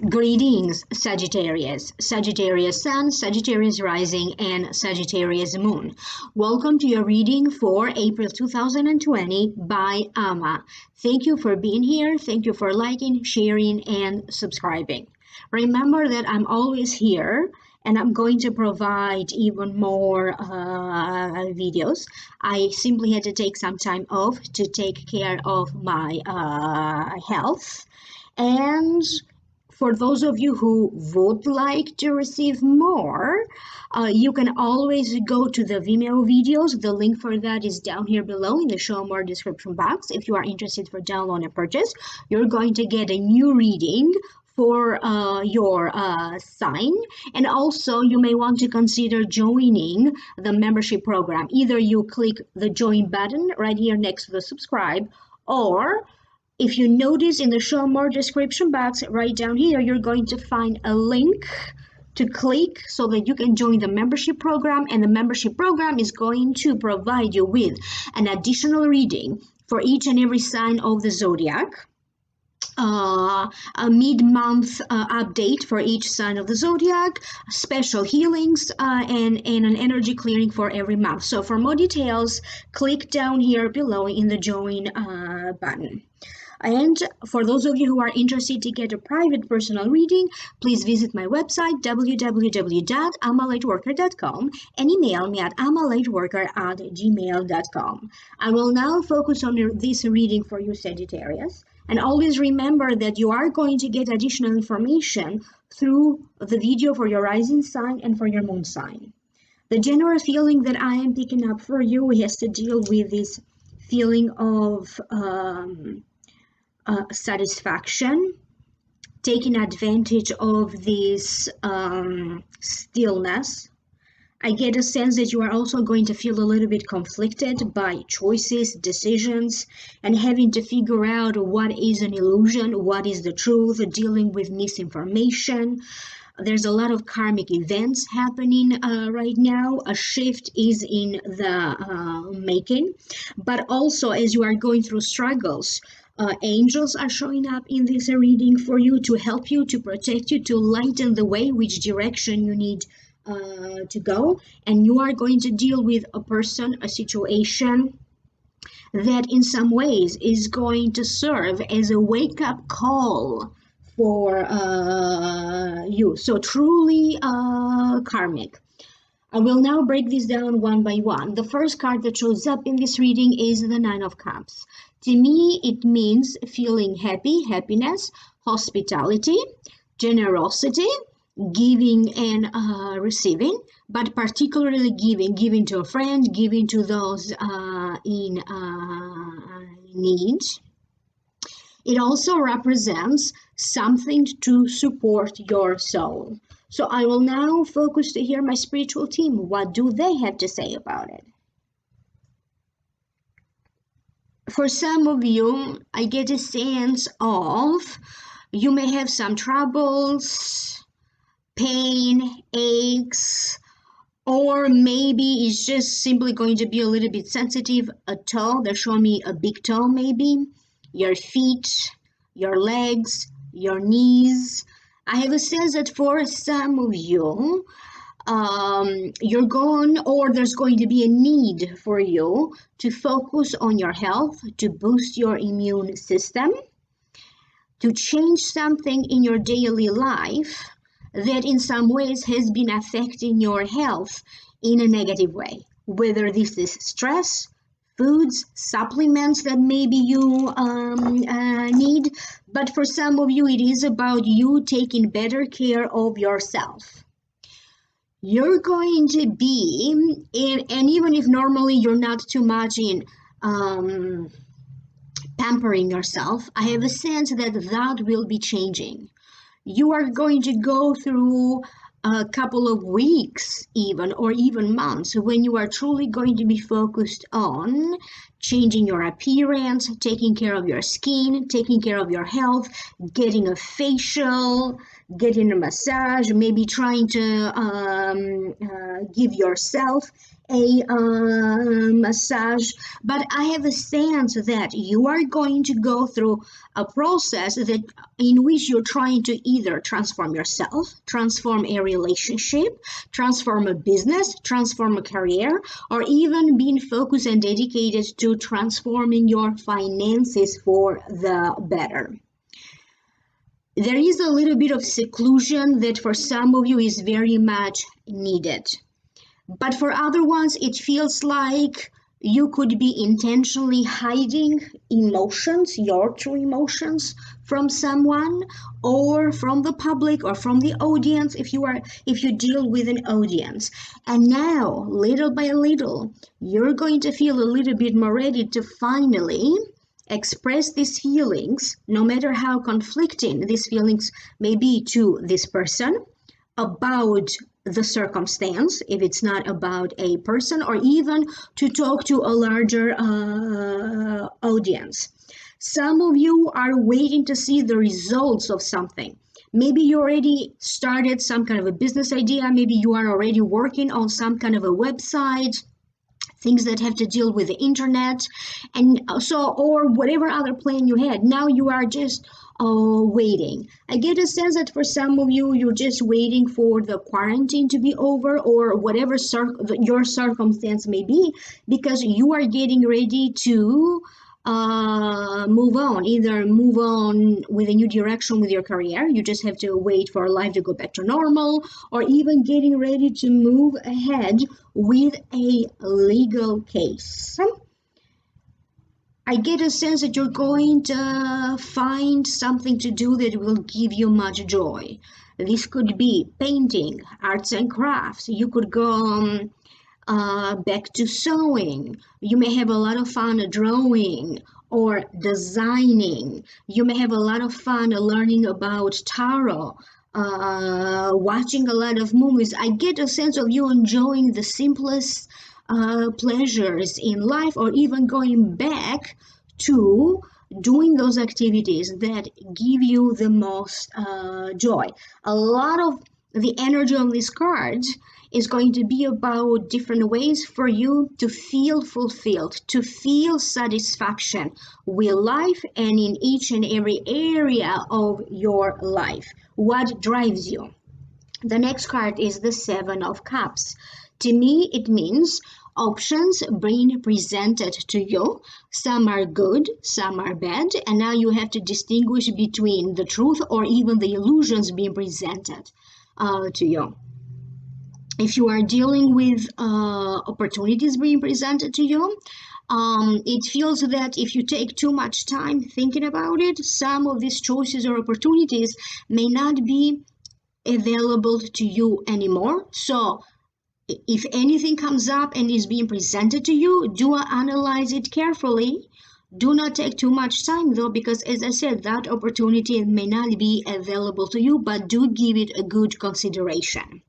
Greetings, Sagittarius, Sagittarius Sun, Sagittarius Rising, and Sagittarius Moon. Welcome to your reading for April 2020 by Ama. Thank you for being here. Thank you for liking, sharing, and subscribing. Remember that I'm always here and I'm going to provide even more videos. I simply had to take some time off to take care of my health. And for those of you who would like to receive more, you can always go to the Vimeo videos. The link for that is down here below in the show more description box. If you are interested for download and purchase, you're going to get a new reading for your sign, and also you may want to consider joining the membership program. Either you click the join button right here next to the subscribe, or if you notice in the show more description box right down here, you're going to find a link to click so that you can join the membership program, and the membership program is going to provide you with an additional reading for each and every sign of the zodiac, a mid-month update for each sign of the zodiac, special healings, and an energy clearing for every month. So for more details, click down here below in the join button. And for those of you who are interested to get a private personal reading, please visit my website, www.amalightworker.com, and email me at amalightworker@gmail.com. I will now focus on this reading for you, Sagittarius. And always remember that you are going to get additional information through the video for your rising sign and for your moon sign. The general feeling that I am picking up for you has to deal with this feeling of satisfaction, taking advantage of this stillness. I get a sense that you are also going to feel a little bit conflicted by choices, decisions, and having to figure out what is an illusion, what is the truth, dealing with misinformation. There's a lot of karmic events happening right now. A shift is in the making, but also as you are going through struggles, angels are showing up in this reading for you to help you, to protect you, to lighten the way, which direction you need to go. And you are going to deal with a person, a situation that in some ways is going to serve as a wake-up call for you. So truly karmic. I will now break this down one by one. The first card that shows up in this reading is the Nine of Cups. To me, it means feeling happy, happiness, hospitality, generosity, giving and receiving, but particularly giving to a friend, giving to those in need. It also represents something to support your soul. So I will now focus to hear my spiritual team. What do they have to say about it? For some of you, I get a sense of you may have some troubles, pain, aches, or maybe it's just simply going to be a little bit sensitive. A toe, they're showing me a big toe maybe, your feet, your legs, your knees. I have a sense that for some of you, you're going, or there's going to be a need for you to focus on your health, to boost your immune system, to change something in your daily life that in some ways has been affecting your health in a negative way, whether this is stress, foods, supplements that maybe you need, but for some of you it is about you taking better care of yourself. You're going to be in, and even if normally you're not too much in pampering yourself, I have a sense that that will be changing. You are going to go through a couple of weeks even, or even months, when you are truly going to be focused on changing your appearance, taking care of your skin, taking care of your health, getting a facial, getting a massage, maybe trying to give yourself a massage. But I have a sense that you are going to go through a process that in which you're trying to either transform yourself, transform a relationship, transform a business, transform a career, or even being focused and dedicated to transforming your finances for the better. There is a little bit of seclusion that for some of you is very much needed. But for other ones, it feels like you could be intentionally hiding emotions, your true emotions, from someone or from the public or from the audience if you deal with an audience. And now, little by little, you're going to feel a little bit more ready to finally express these feelings, no matter how conflicting these feelings may be to this person, about the circumstance, if it's not about a person, or even to talk to a larger audience. Some of you are waiting to see the results of something. Maybe you already started some kind of a business idea. Maybe you are already working on some kind of a website, things that have to deal with the internet, and so, or whatever other plan you had. Now you are just waiting. I get a sense that for some of you, you're just waiting for the quarantine to be over, or whatever your circumstance may be, because you are getting ready to move on, either move on with a new direction with your career. You just have to wait for life to go back to normal, or even getting ready to move ahead with a legal case. I get a sense that you're going to find something to do that will give you much joy. This could be painting, arts and crafts. You could go back to sewing. You may have a lot of fun drawing or designing. You may have a lot of fun learning about tarot, watching a lot of movies. I get a sense of you enjoying the simplest pleasures in life, or even going back to doing those activities that give you the most joy. A lot of the energy on this card is going to be about different ways for you to feel fulfilled, to feel satisfaction with life and in each and every area of your life. What drives you? The next card is the Seven of Cups. To me, it means options being presented to you. Some are good, some are bad, and now you have to distinguish between the truth or even the illusions being presented to you. If you are dealing with opportunities being presented to you, it feels that if you take too much time thinking about it, some of these choices or opportunities may not be available to you anymore. So if anything comes up and is being presented to you, do analyze it carefully. Do not take too much time though, because as I said, that opportunity may not be available to you, but do give it a good consideration.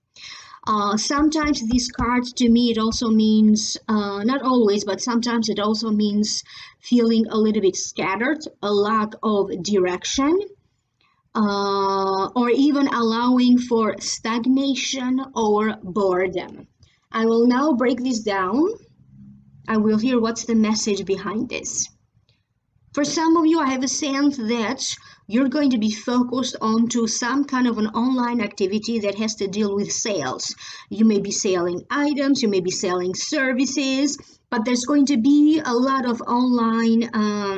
Sometimes this card, to me, it also means, not always, but sometimes it also means feeling a little bit scattered, a lack of direction, or even allowing for stagnation or boredom. I will now break this down. I will hear what's the message behind this. For some of you, I have a sense that you're going to be focused onto some kind of an online activity that has to deal with sales. You may be selling items, you may be selling services, but there's going to be a lot of online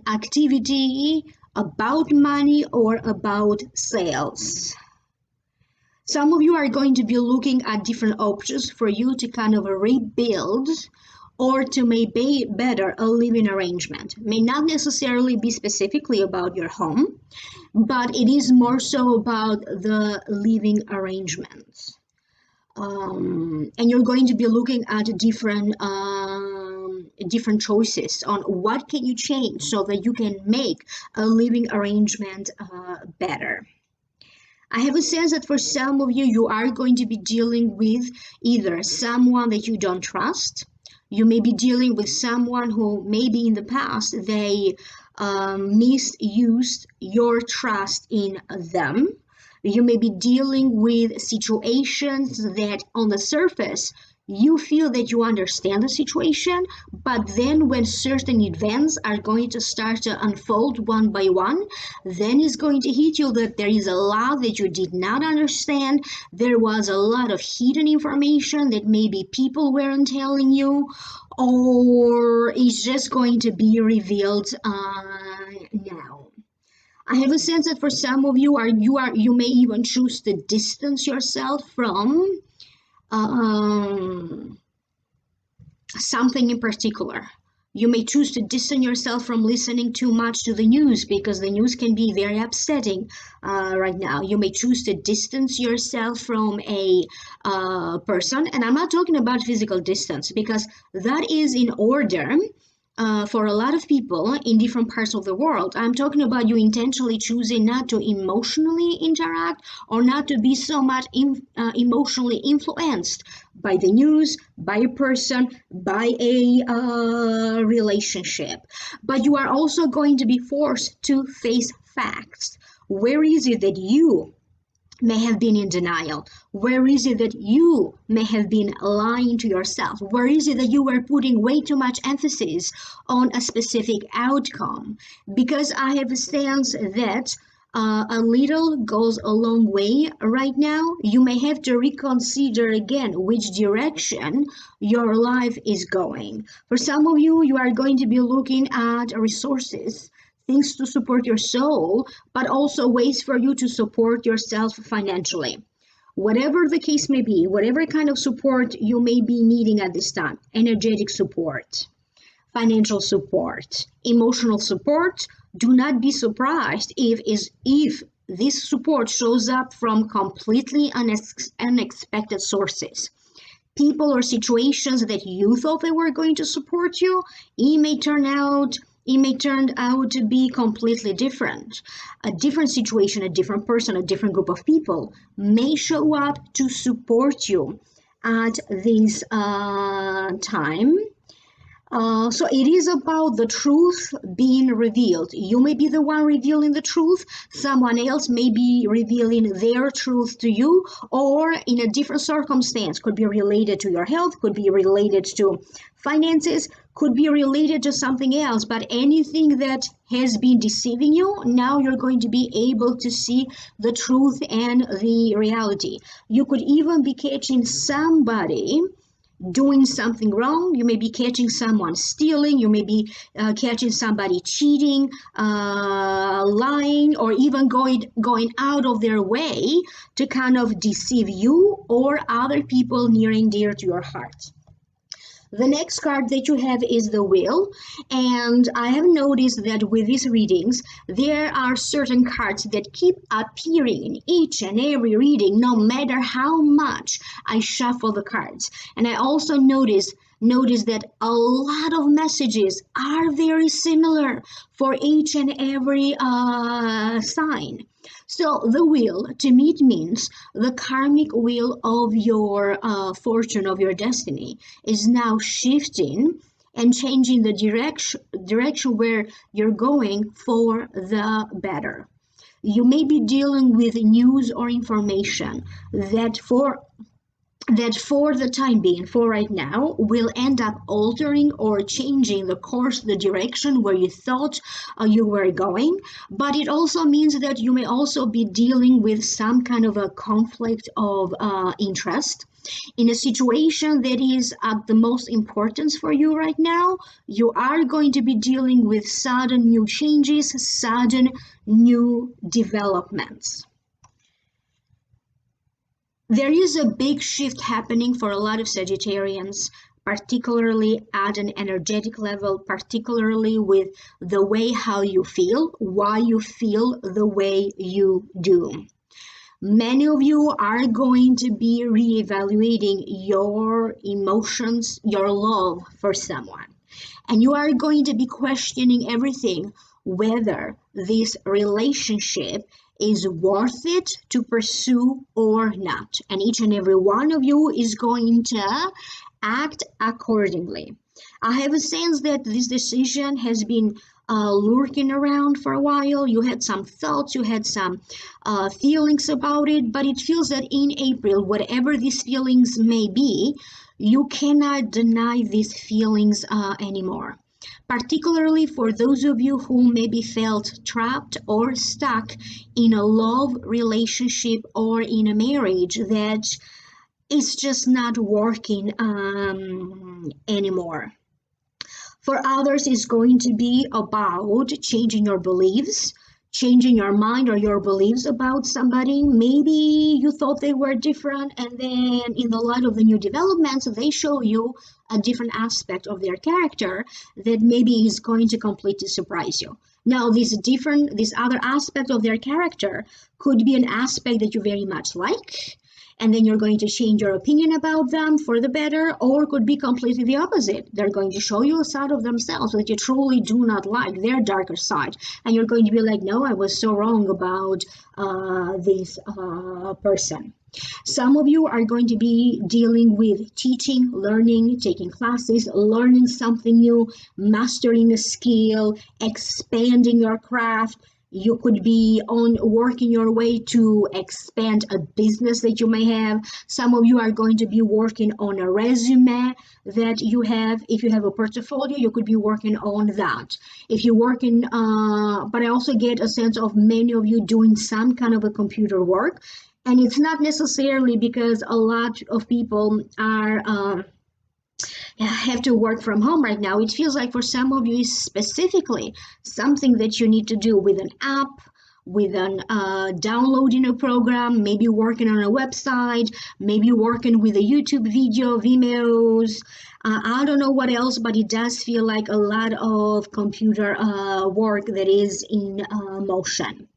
activity about money or about sales. Some of you are going to be looking at different options for you to kind of rebuild or to make better a living arrangement. May not necessarily be specifically about your home, but it is more so about the living arrangements. And you're going to be looking at different choices on what can you change so that you can make a living arrangement better. I have a sense that for some of you, you are going to be dealing with either someone that you don't trust, You may be dealing with someone who maybe in the past they misused your trust in them. You may be dealing with situations that on the surface you feel that you understand the situation, but then when certain events are going to start to unfold one by one, then it's going to hit you that there is a lot that you did not understand. There was a lot of hidden information that maybe people weren't telling you, or it's just going to be revealed now. I have a sense that for some of you may even choose to distance yourself from um, something in particular. You may choose to distance yourself from listening too much to the news because the news can be very upsetting right now. You may choose to distance yourself from a person, and I'm not talking about physical distance because that is in order for a lot of people in different parts of the world. I'm talking about you intentionally choosing not to emotionally interact or not to be so much emotionally influenced by the news, by a person, by a relationship. But you are also going to be forced to face facts. Where is it that you may have been in denial? Where is it that you may have been lying to yourself? Where is it that you were putting way too much emphasis on a specific outcome? Because I have a sense that a little goes a long way right now. You may have to reconsider again which direction your life is going. For some of you, you are going to be looking at resources, things to support your soul, but also ways for you to support yourself financially. Whatever the case may be, whatever kind of support you may be needing at this time, energetic support, financial support, emotional support, do not be surprised if this support shows up from completely unexpected sources. People or situations that you thought they were going to support you, it may turn out to be completely different. A different situation, a different person, a different group of people may show up to support you at this time. So it is about the truth being revealed. You may be the one revealing the truth. Someone else may be revealing their truth to you, or in a different circumstance. Could be related to your health, could be related to finances, could be related to something else. But anything that has been deceiving you, now you're going to be able to see the truth and the reality. You could even be catching somebody doing something wrong. You may be catching someone stealing. You may be catching somebody cheating, lying, or even going out of their way to kind of deceive you or other people near and dear to your heart. The next card that you have is the Wheel, and I have noticed that with these readings, there are certain cards that keep appearing in each and every reading, no matter how much I shuffle the cards. And I also notice that a lot of messages are very similar for each and every sign. So the wheel, to me, it means the karmic wheel of your fortune, of your destiny, is now shifting and changing the direction where you're going for the better. You may be dealing with news or information that for the time being, for right now, will end up altering or changing the course, the direction where you thought you were going. But it also means that you may also be dealing with some kind of a conflict of interest. In a situation that is at the most importance for you right now, you are going to be dealing with sudden new changes, sudden new developments. There is a big shift happening for a lot of Sagittarians, particularly at an energetic level, particularly with the way how you feel, why you feel the way you do. Many of you are going to be reevaluating your emotions, your love for someone. And you are going to be questioning everything. whether this relationship is worth it to pursue or not. And each and every one of you is going to act accordingly. I have a sense that this decision has been lurking around for a while. You had some thoughts, you had some feelings about it, but it feels that in April, whatever these feelings may be, you cannot deny these feelings anymore. Particularly for those of you who maybe felt trapped or stuck in a love relationship or in a marriage that is just not working anymore. For others, it's going to be about changing your beliefs, changing your mind or your beliefs about somebody. Maybe you thought they were different, and then in the light of the new developments, they show you a different aspect of their character that maybe is going to completely surprise you. Now, this other aspect of their character could be an aspect that you very much like, and then you're going to change your opinion about them for the better, or could be completely the opposite. They're going to show you a side of themselves that you truly do not like, their darker side, and you're going to be like, no, I was so wrong about this person. Some of you are going to be dealing with teaching, learning, taking classes, learning something new, mastering a skill, expanding your craft. You could be working your way to expand a business that you may have. Some of you are going to be working on a resume that you have. If you have a portfolio, you could be working on that. If you're working, but I also get a sense of many of you doing some kind of a computer work. And it's not necessarily because a lot of people have to work from home right now. It feels like for some of you is specifically something that you need to do with an app, with an downloading a program, maybe working on a website, maybe working with a YouTube video, Vimeos. I don't know what else, but it does feel like a lot of computer work that is in motion.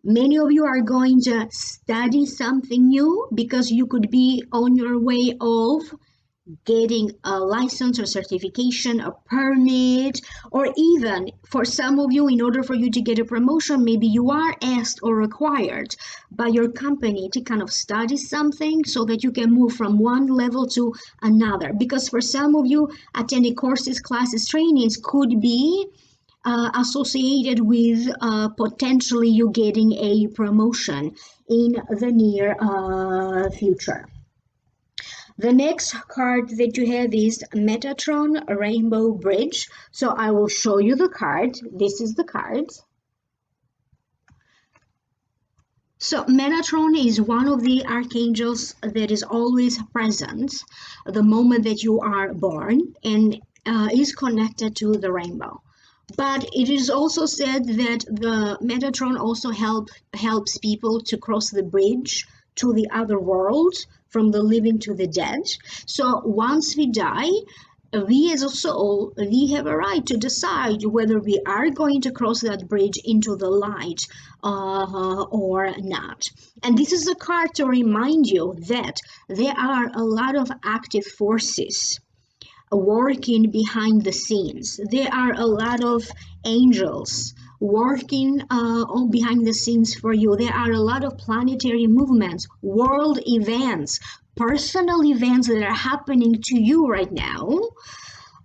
Many of you are going to study something new because you could be on your way of getting a license or certification, a permit, or even for some of you, in order for you to get a promotion, maybe you are asked or required by your company to kind of study something so that you can move from one level to another. Because for some of you, attending courses, classes, trainings could be associated with potentially you getting a promotion in the near future. The next card that you have is Metatron Rainbow Bridge. So I will show you the card. This is the card. So Metatron is one of the archangels that is always present the moment that you are born and is connected to the rainbow. But it is also said that the Metatron also helps people to cross the bridge to the other world, from the living to the dead. So once we die, we as a soul, we have a right to decide whether we are going to cross that bridge into the light or not. And this is a card to remind you that there are a lot of active forces working behind the scenes. There are a lot of angels working behind the scenes for you. There are a lot of planetary movements, world events, personal events that are happening to you right now.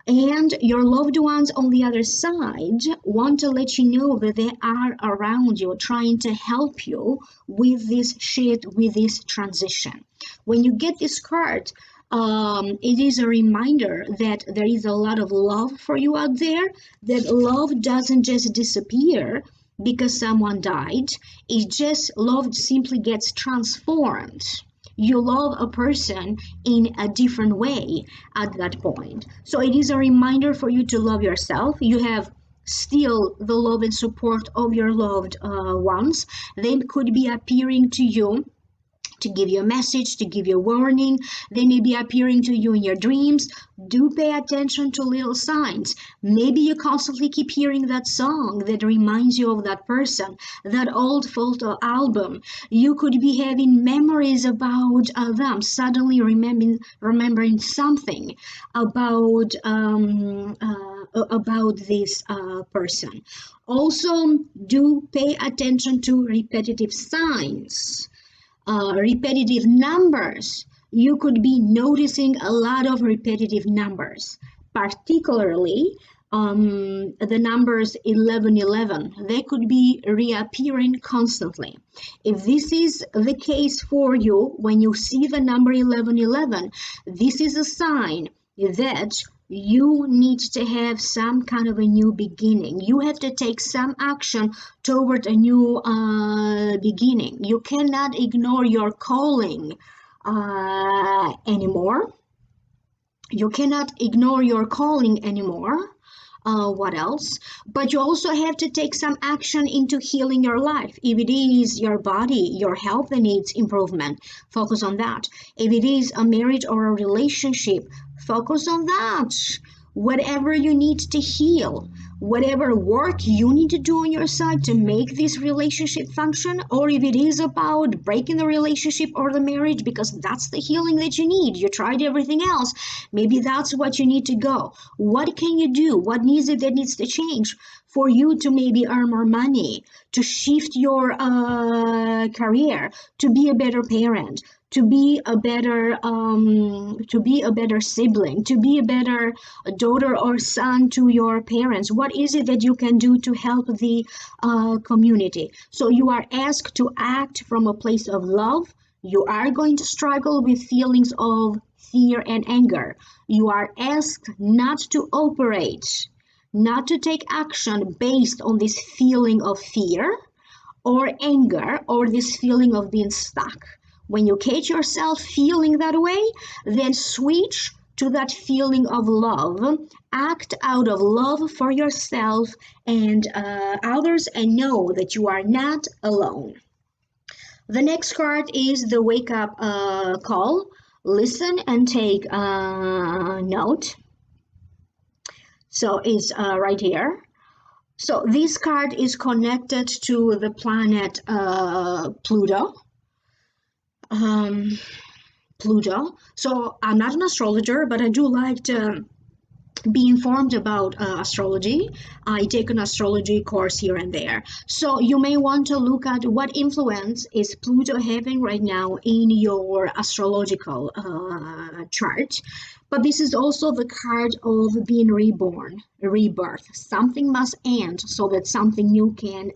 And your loved ones on the other side want to let you know that they are around you, trying to help you with this shit, with this transition. When you get this card, it is a reminder that there is a lot of love for you out there, that love doesn't just disappear because someone died. It just, love simply gets transformed. You love a person in a different way at that point. So it is a reminder for you to love yourself. You have still the love and support of your loved ones. They could be appearing to you to give you a message, to give you a warning. They may be appearing to you in your dreams. Do pay attention to little signs. Maybe you constantly keep hearing that song that reminds you of that person, that old photo album. You could be having memories about them, suddenly remembering something about a about this person. Also, do pay attention to repetitive signs, repetitive numbers. You could be noticing a lot of repetitive numbers, particularly the numbers 1111. They could be reappearing constantly. If this is the case for you, when you see the number 1111, this is a sign that you need to have some kind of a new beginning. You have to take some action toward a new beginning. You cannot ignore your calling anymore. You cannot ignore your calling anymore. What else? But you also have to take some action into healing your life. If it is your body, your health that needs improvement, focus on that. If it is a marriage or a relationship, focus on that. Whatever you need to heal, whatever work you need to do on your side to make this relationship function, or if it is about breaking the relationship or the marriage because that's the healing that you need, you tried everything else, maybe that's what you need to go. What can you do? What needs it that needs to change for you to maybe earn more money, to shift your career, to be a better parent, to be a better sibling, to be a better daughter or son to your parents? What is it that you can do to help the community? So you are asked to act from a place of love. You are going to struggle with feelings of fear and anger. You are asked not to operate, not to take action based on this feeling of fear or anger or this feeling of being stuck. When you catch yourself feeling that way, then switch to that feeling of love. Act out of love for yourself and others, and know that you are not alone. The next card is the wake up call. Listen and take note. So it's right here. So this card is connected to the planet Pluto. Pluto. So I'm not an astrologer, but I do like to be informed about astrology. I take an astrology course here and there. So you may want to look at what influence is Pluto having right now in your astrological chart. But this is also the card of being reborn, rebirth. Something must end so that something new can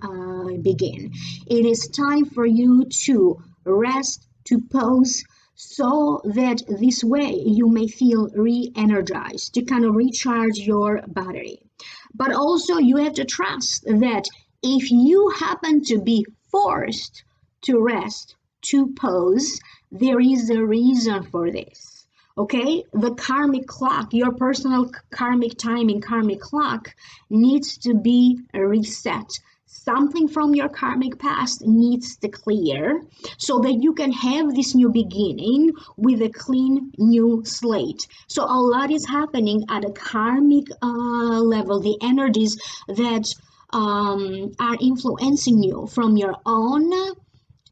begin. It is time for you to rest, to pause, so that this way you may feel re-energized, to kind of recharge your battery. But also you have to trust that if you happen to be forced to rest, to pause, there is a reason for this. Okay, the karmic clock, your personal karmic timing, karmic clock needs to be reset. Something from your karmic past needs to clear so that you can have this new beginning with a clean new slate. So a lot is happening at a karmic level, the energies that are influencing you from your own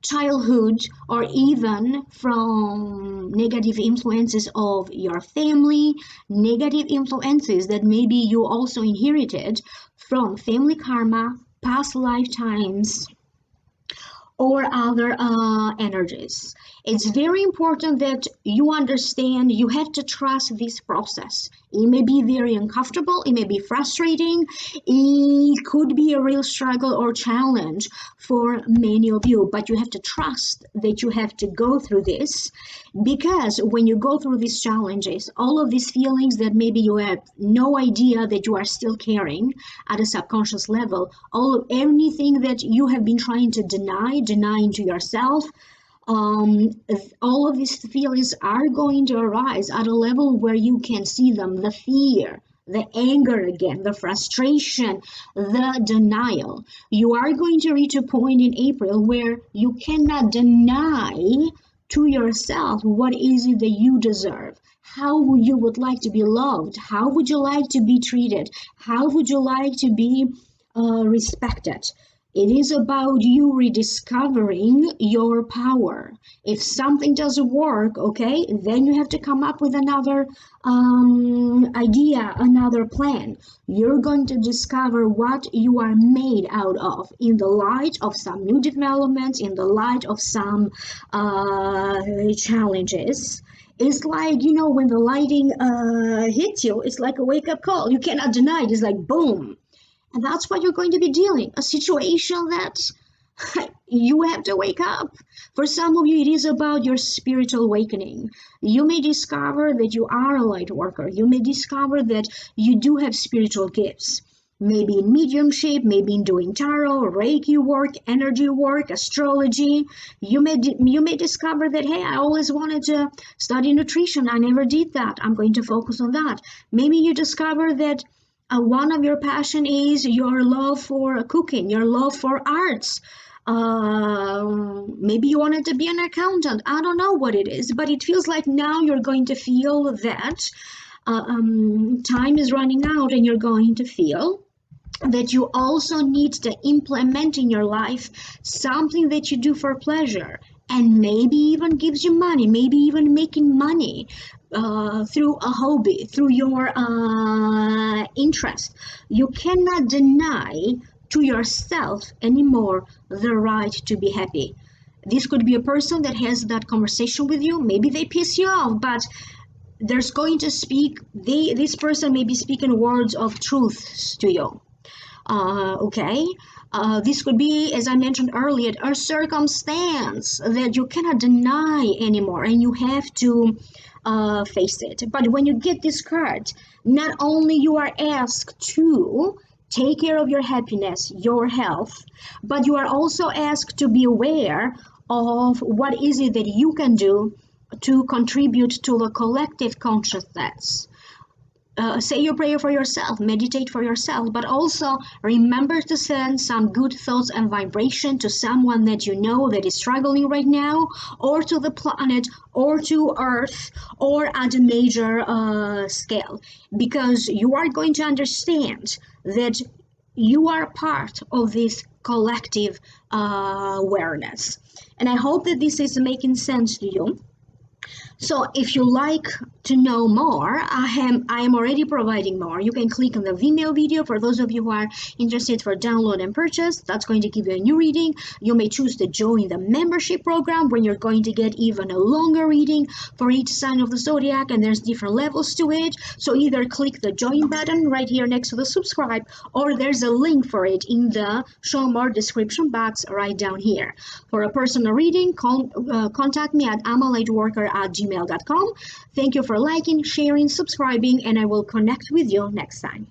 childhood or even from negative influences of your family, negative influences that maybe you also inherited from family karma, past lifetimes, or other energies. It's very important that you understand you have to trust this process. It may be very uncomfortable, it may be frustrating, it could be a real struggle or challenge for many of you, but you have to trust that you have to go through this, because when you go through these challenges, all of these feelings that maybe you have no idea that you are still carrying at a subconscious level, anything that you have been trying to denying to yourself, all of these feelings are going to arise at a level where you can see them. The fear, the anger again, the frustration, the denial. You are going to reach a point in April where you cannot deny to yourself what is it that you deserve. How you would like to be loved. How would you like to be treated? How would you like to be respected? It is about you rediscovering your power. If something doesn't work, okay, then you have to come up with another idea, another plan. You're going to discover what you are made out of in the light of some new developments, in the light of some challenges. It's like, when the lighting hits you, it's like a wake up call. You cannot deny it. It's like boom. And that's what you're going to be dealing. A situation that you have to wake up. For some of you, it is about your spiritual awakening. You may discover that you are a light worker. You may discover that you do have spiritual gifts. Maybe in mediumship, maybe in doing tarot, Reiki work, energy work, astrology. You may discover that, hey, I always wanted to study nutrition. I never did that. I'm going to focus on that. Maybe you discover that one of your passion is your love for cooking, your love for arts. Maybe you wanted to be an accountant. I don't know what it is, but it feels like now you're going to feel that time is running out, and you're going to feel that you also need to implement in your life something that you do for pleasure, and maybe even gives you money, maybe even making money through a hobby, through your interest. You cannot deny to yourself anymore the right to be happy. This could be a person that has that conversation with you. Maybe they piss you off, but there's going to speak, this person may be speaking words of truth to you. Okay, this could be, as I mentioned earlier, a circumstance that you cannot deny anymore, and you have to face it. But when you get this card, not only you are asked to take care of your happiness, your health, but you are also asked to be aware of what is it that you can do to contribute to the collective consciousness. Say your prayer for yourself, meditate for yourself, but also remember to send some good thoughts and vibration to someone that you know that is struggling right now, or to the planet, or to Earth, or at a major scale, because you are going to understand that you are part of this collective awareness. And I hope that this is making sense to you. So if you like to know more, I am already providing more. You can click on the Vimeo video for those of you who are interested for download and purchase. That's going to give you a new reading. You may choose to join the membership program when you're going to get even a longer reading for each sign of the zodiac, and there's different levels to it. So either click the join button right here next to the subscribe, or there's a link for it in the show more description box right down here. For a personal reading, contact me at amalightworker@gmail.com. Thank you for liking, sharing, subscribing, and I will connect with you next time.